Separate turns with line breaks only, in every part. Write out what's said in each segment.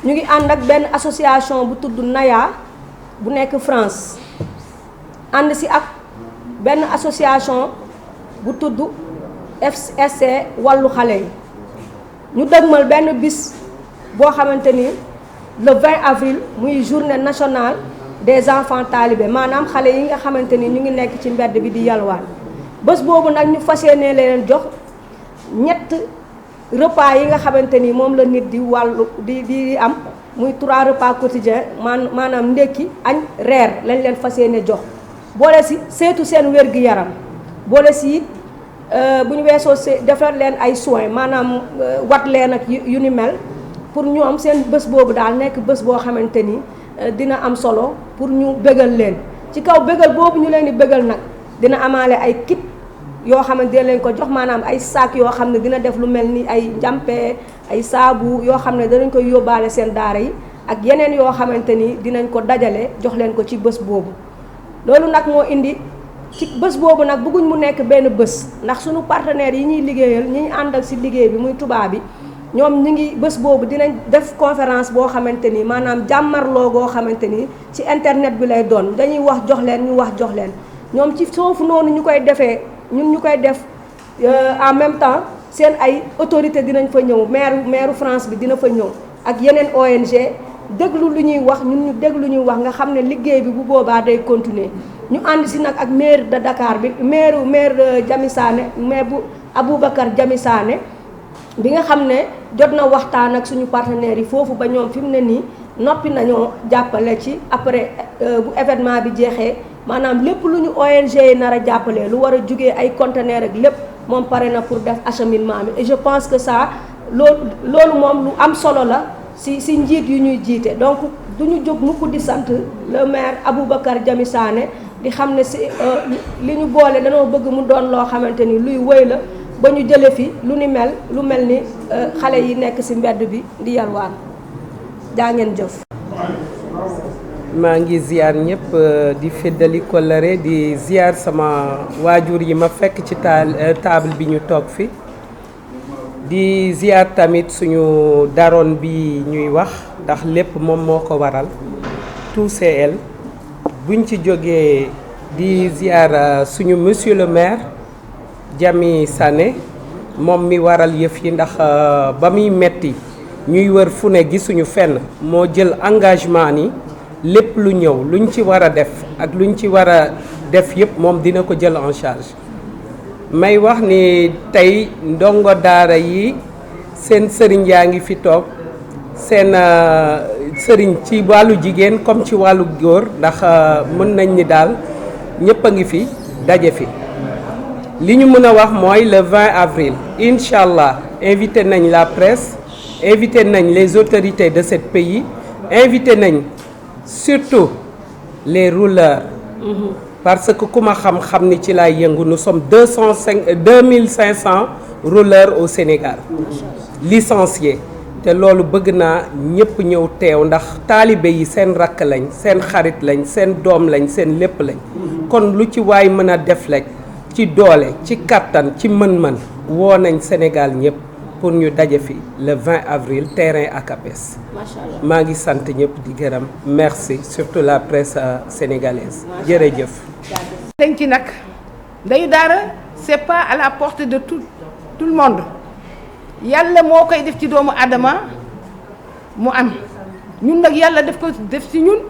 ñu ngi ànd ak benn association bu tudd Naya bu nekk France ànd si ak benn association bu tudd FSC wàllu xale yi ñu dëgmal benn bis boo xamante ni le 20 avril muy journée nationale des enfants talibés maanaam xale yi nga xamante ni ñu ngi nekk ci mbedd bi di yalwaan bés boobu nag ñu fas yéene leen jox ñett repas yi nga xamante ni moom la nit di am muy 3 repas quotidiens maanaam ndékki añ reer lañ leen fas yéene jox boole si seetu seen wér-gu-yaram boole si it bu ñu weesoo defar leen ay soins maanaam wat leen ak yu ni mel pour ñoom seen bés boobu daal nekk bés boo xamante ni dina am solo pour ñu bégal leen ci kaw bégal boobu ñu leen di bégal nag dina amaale ay kit yoo xamante dina leen ko jox maanaam ay sac yoo xam ne dina def lu mel ni ay njàmpe ay saabu yoo xam ne danañ koy yóbbaale seen daara yi ak yeneen yoo xamante ni dinañ ko dajale jox leen ko ci bés boobu loolu nag moo indi ci bés boobu nag bëgguñ mu nekk benn bés ndax suñu partenaires yi ñuy liggéeyal ñi ñu àndal si liggéey bi muy tubaab bi ñoom ñu ngi bés boobu dinañ def conférence boo xamante ni maanaam jàmmarloo goo xamante ni ci internet bi lay doon dañuy wax jox leen ñu wax jox leen ñoom ci foofu noonu ñu koy defee ñun ñu koy def en même temps seen ay autorité dinañ fa ñëw maire France bi dina fa ñëw ak yeneen ONG déglu lu ñuy wax ñun ñu déglu lu ñuy wax nga xam ne liggéey bi bu boobaa day continuer ñu ànd si nag ak maire de Dakar bi maire Jami Sané maire bu Aboubacar Jami Sané bi nga xam ne jot na waxtaan ak suñu partenaires yi foofu ba ñoom fi mu ne nii noppi nañoo jàppale ci après bu événement bi jeexee maanaam lépp lu ñu ONG yi nar a jàppale lu war a jugee ay conteneurs ak lépp moom pare na pour def acheminement bi et je pense que ça loolu moom lu am solo la si njiit yu ñuy jiite donc du ñu jóg mukk di sant le maire Aboubacar Jami Sané di xam ne si li ñu boole danoo bëgg mu doon loo xamante ni luy wëy la ba ñu jële fi lu mel ni xale yi nekk ci mbedd bi di yalwaan jaa ngeen jëf.
maa ngi ziar ñëpp di feddali kollëre di ziar sama waajur yi ma fekk ci table bi ñu toog fi di ziar tamit suñu daroon bi ñuy wax ndax lépp moom moo ko waral tout c'est elle buñ ci jógee di ziar suñu monsieur le maire Jami Sané moom mi waral yëf yi ndax ba muy metti ñuy wër fu ne gisuñu fenn moo jël engagement ni lépp lu ñëw luñ ci war a def ak luñ ci war a def yëpp moom dina ko jël en charge may wax ni tey ndongo daara yi seen sëriñ yaa ngi fi toog seen sëriñ ci wàllu jigéen comme ci wàllu góor ndax mën nañ ni daal ñëpp a ngi fi daje fi li ñu mën a wax mooy le 20 avril incha allah invité nañ la presse invité nañ les autorités de ce pays invité nañ surtout les rouleurs parce que ku ma xam ni ci laay yëngu nous sommes 2500 rouleurs au Sénégal licenciés te loolu bëgg naa ñëpp ñëw teew ndax taalibe yi seen rakk lañ seen xarit lañ seen doom lañ seen lépp lañ kon lu ci waay mën a def rek ci doole ci kattan ci mën-mën woo nañ Sénégal ñëpp pour ñu daje fi le 20 avril terrain ACAPES. maa ngi sant ñëpp di gërëm merci surtout la presse sénégalaise jërëjëf.
dañ ci nag ndeyu daara c'est pas à la portée de tout le monde yàlla moo koy def ci doomu Adama mu am ñun nag yàlla def ci ñun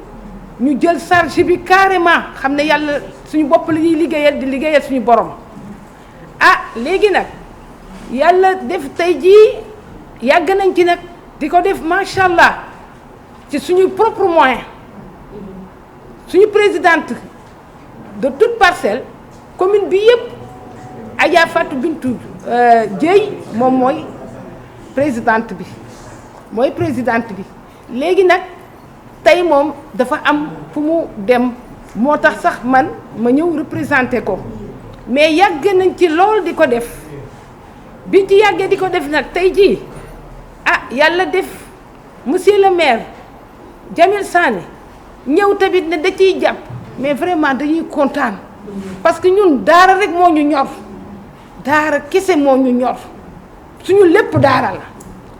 ñu jël charge bi carrément xam ne yàlla suñu bopp la ñuy liggéeyal di liggéeyal suñu borom léegi nag yàlla def tey jii yàgg nañ ci nag di ko def macha allah ci suñu propre moyen suñu présidente de toute parcelle commune bi yëpp Adja Fatou Bintou Dieye moom mooy présidente bi léegi nag tey moom dafa am fu mu dem moo tax sax man ma ñëw représenté ko mais yàgg nañ ci lool di ko def biñ ci yàggee di ko def nag tey jii yàlla def monsieur le maire Jamil Sané ñëw tamit ne da ciy jàpp mais vraiment dañuy kontaan parce que ñun daara rek moo ñu ñor daara kese moo ñu ñor suñu lépp daara la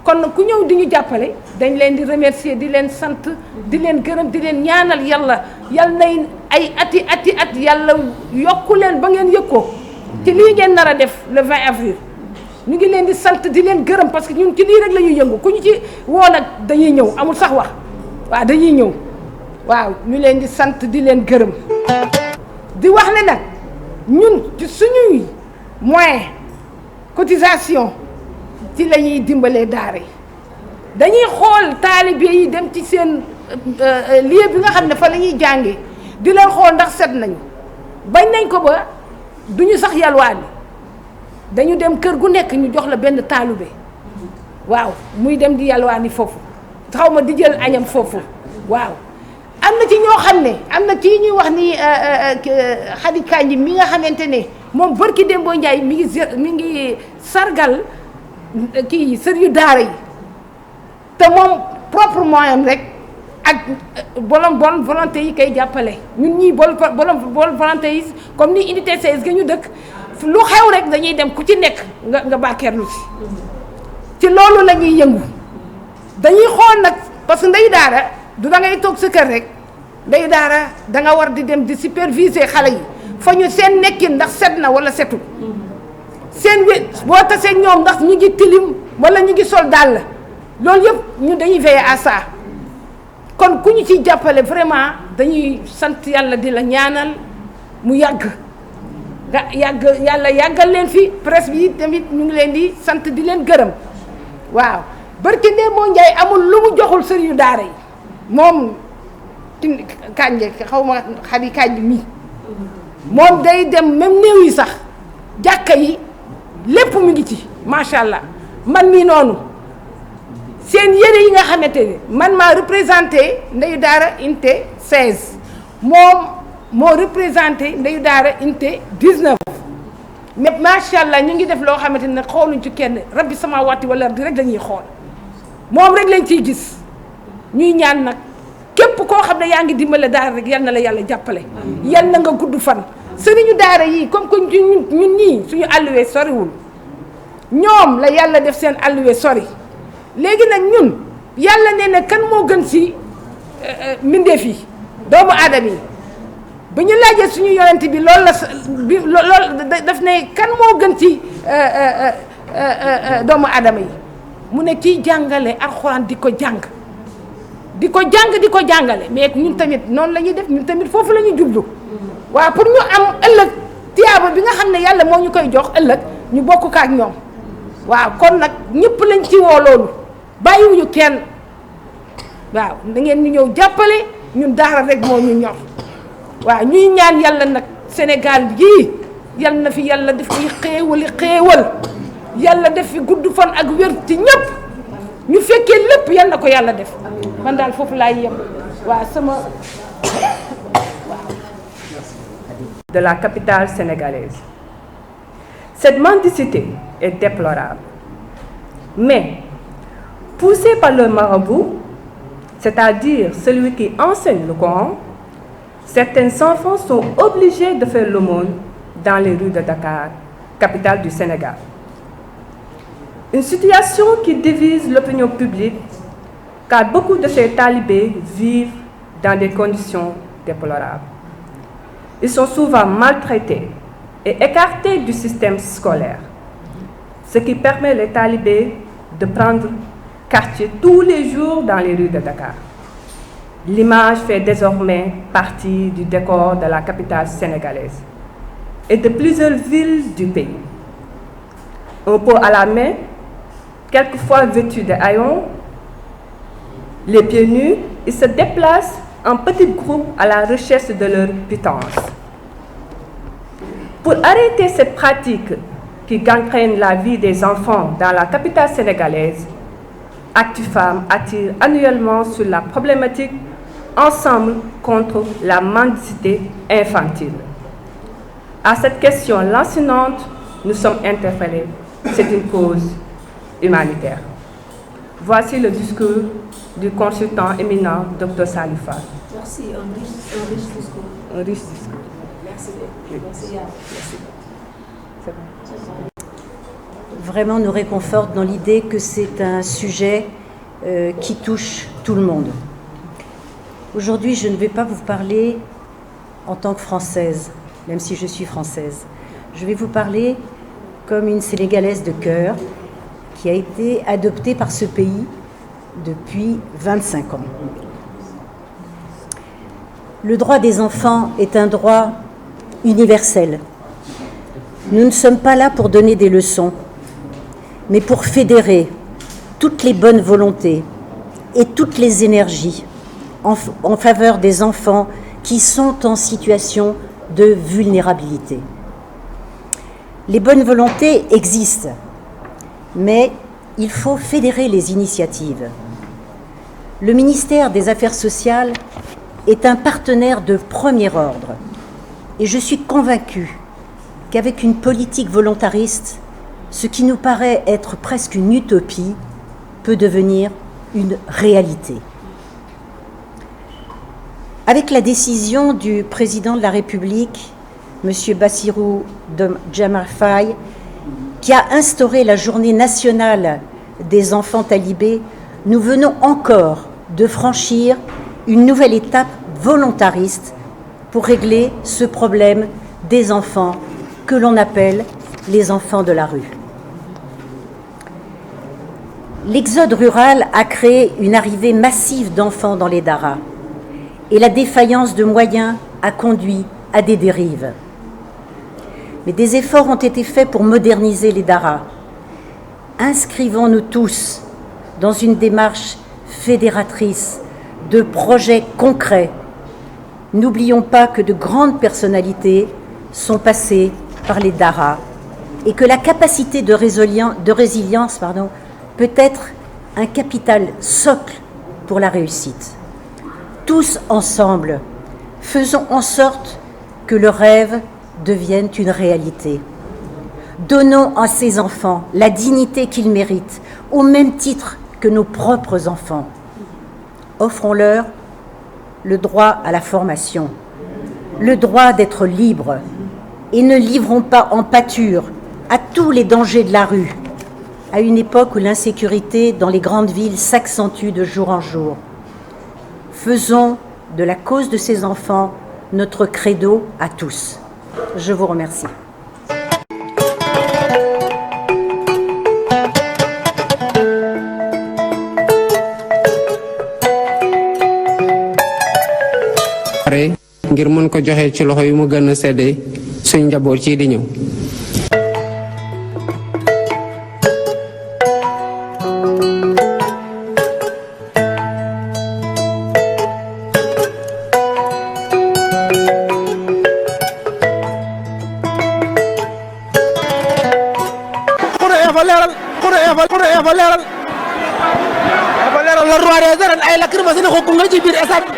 kon ku ñëw di ñu jàppale dañ leen di remercier di leen sant di leen gërëm di leen ñaanal yàlla yal nay ay ati at yàlla yokku leen ba ngeen yëg ko ci lii ngeen nar a def le 20 avril ñu ngi leen di sant di leen gërëm parce que ñun ci lii rek la ñuy yëngu ku ñu ci woo nag dañuy ñëw amul sax wax waaw dañuy ñëw waaw ñu leen di sant di leen gërëm di wax ne nag ñun ci suñuy moyen cotisation ci la ñuy dimbalee daara yi dañuy xool taalibe yi dem ci seen lieu bi nga xam ne fa la ñuy jàngee di leen xool ndax set nañu bañ nañ ko ba duñu sax yalwaani dañu dem kër gu nekk ñu jox la benn taalibe waaw muy dem di yalwaani foofu xaw ma di jël añam foofu waaw am na ci ñoo xam ne am na kii ñuy wax ni Khady Kandji mi nga xamante ne moom barki Dembo Ndiaye mi ngi sargal kii sëriñu daara yi te moom propre moyen rek ak bonne volonté yi koy jàppale ñun ñii bonne volonté yi comme ni unité 16 ga ñu dëkk lu xew rek dañuy dem ku ci nekk nga bàkkeerlu ci loolu la ñuy yëngu dañuy xool nag parce que ndeyu daara du da ngay toog sa kër rek ndeyu daara da nga war di dem di superviser xale yi fa ñu seen nekkin ndax set na wala setul seen wé boo tasee ñoom ndax ñu ngi tilim wala ñu ngi sol dàll loolu yëpp ñu dañuy veiller à ça kon ku ñu ciy jàppale vraiment dañuy sant yàlla di la ñaanal mu yàgg nga yàlla yàggal leen fi presse bi tamit ñu ngi leen di sant di leen gërëm waaw barki Dembo Ndiaye amul lu mu joxul sëriñu daara yi moom Kandji xaw ma Khady Kandji mi moom day dem même néew yi sax jàkka yi lépp mu ngi ci macha allah man mii noonu seen yére yi nga xamante ne man maa représenté ndeyu daara unité 16 moom moo représenté ndeyu daara unité 19 mais macha allah ñu ngi def loo xamante ne xooluñ ci kenn rabbi sama wàtti wala di rek dañuy xool moom rek lañ ciy gis ñuy ñaan nag képp koo xam ne yaa ngi dimbale daara rek yal na la yàlla jàppale yal na nga gudd fan sëriñu daara yi comme que ñun ñii suñu alluwee soriwul ñoom la yàlla def seen alluwee sori léegi nag ñun yàlla nee na kan moo gën si mbindeef yi doomu aadama yi ba ñu laajee suñu yonent bi loolu daf ne kan moo gën ci doomu aadama yi mu ne kiy jàngale alxuraan di ko jàngale mais ñun tamit noonu la ñuy def ñun tamit foofu la ñuy jublu waaw pour ñu am ëllëg tiyaaba bi nga xam ne yàlla moo ñu koy jox ëllëg ñu bokk ko ak ñoom waaw kon nag ñëpp lañ ci woo loolu bàyyiwuñu kenn waaw da ngeen ñu ñëw jàppale ñun daara rek moo ñu ñor waaw ñuy ñaan yàlla nag Sénégal yii yal na fi yàlla def fi xéewal yàlla def fi gudd fan ak wér ci ñëpp ñu fekkee lépp yal na ko yàlla def man daal foofu laay yem waaw sama
de la capitale sénégalaise. Cette mendicité est déplorable. Mais, poussé par le marabout, c'est-à-dire celui qui enseigne le Coran, certains enfants sont obligés de faire l'aumône dans les rues de Dakar, capitale du Sénégal. Une situation qui divise l'opinion publique, car beaucoup de ces talibés vivent dans des conditions déplorables. Ils sont souvent maltraités et écartés du système scolaire, ce qui permet les talibés de prendre quartier tous les jours dans les rues de Dakar. L'image fait désormais partie du décor de la capitale sénégalaise et de plusieurs villes du pays. Un pot à la main, quelquefois vêtus de haillons, les pieds nus, ils se déplacent en petits groupes à la recherche de leur pitance. Pour arrêter cette pratique qui gangrène la vie des enfants dans la capitale sénégalaise, ActuFemme attire annuellement sur la problématique Ensemble contre la mendicité infantile. À cette question lancinante, nous sommes interpellés. C'est une cause humanitaire. Voici le discours du consultant éminent, Dr Salif Fall.
Merci, un riche discours.
Un riche discours.
Merci.
Oui.
Merci.
C'est bon.
vraiment nous réconforte dans l'idée que c'est un sujet qui touche tout le monde. Aujourd'hui, je ne vais pas vous parler en tant que Française, même si je suis française. Je vais vous parler comme une Sénégalaise de cœur qui a été adoptée par ce pays depuis 25 ans. Le droit des enfants est un droit universel. Nous ne sommes pas là pour donner des leçons, mais pour fédérer toutes les bonnes volontés et toutes les énergies en faveur des enfants qui sont en situation de vulnérabilité. Les bonnes volontés existent, mais il faut fédérer les initiatives. Le ministère des Affaires sociales est un partenaire de premier ordre et je suis convaincue qu'avec une politique volontariste, ce qui nous paraît être presque une utopie peut devenir une réalité. Avec la décision du président de la République, M. Bassirou Diomaye Faye, qui a instauré la journée nationale des enfants talibés, nous venons encore de franchir une nouvelle étape volontariste pour régler ce problème des enfants que l'on appelle les enfants de la rue. L'exode rural a créé une arrivée massive d'enfants dans les daras et la défaillance de moyens a conduit à des dérives. Mais des efforts ont été faits pour moderniser les daras. Inscrivons-nous tous dans une démarche fédératrice de projets concrets. N'oublions pas que de grandes personnalités sont passées par les daras et que la capacité de résilience peut être un capital socle pour la réussite. Tous ensemble, faisons en sorte que le rêve devienne une réalité. Donnons à ces enfants la dignité qu'ils méritent, au même titre que nos propres enfants. Offrons-leur le droit à la formation, le droit d'être libres, et ne livrons pas en pâture à tous les dangers de la rue, à une époque où l'insécurité dans les grandes villes s'accentue de jour en jour. Faisons de la cause de ces enfants notre credo à tous. Je vous remercie.
ngir mën ko joxe ci loxo yu mu gën a séddee suñ njaboot ci di ñëw.
le roi des arènes ay lacrymogène ko nga ci biir stade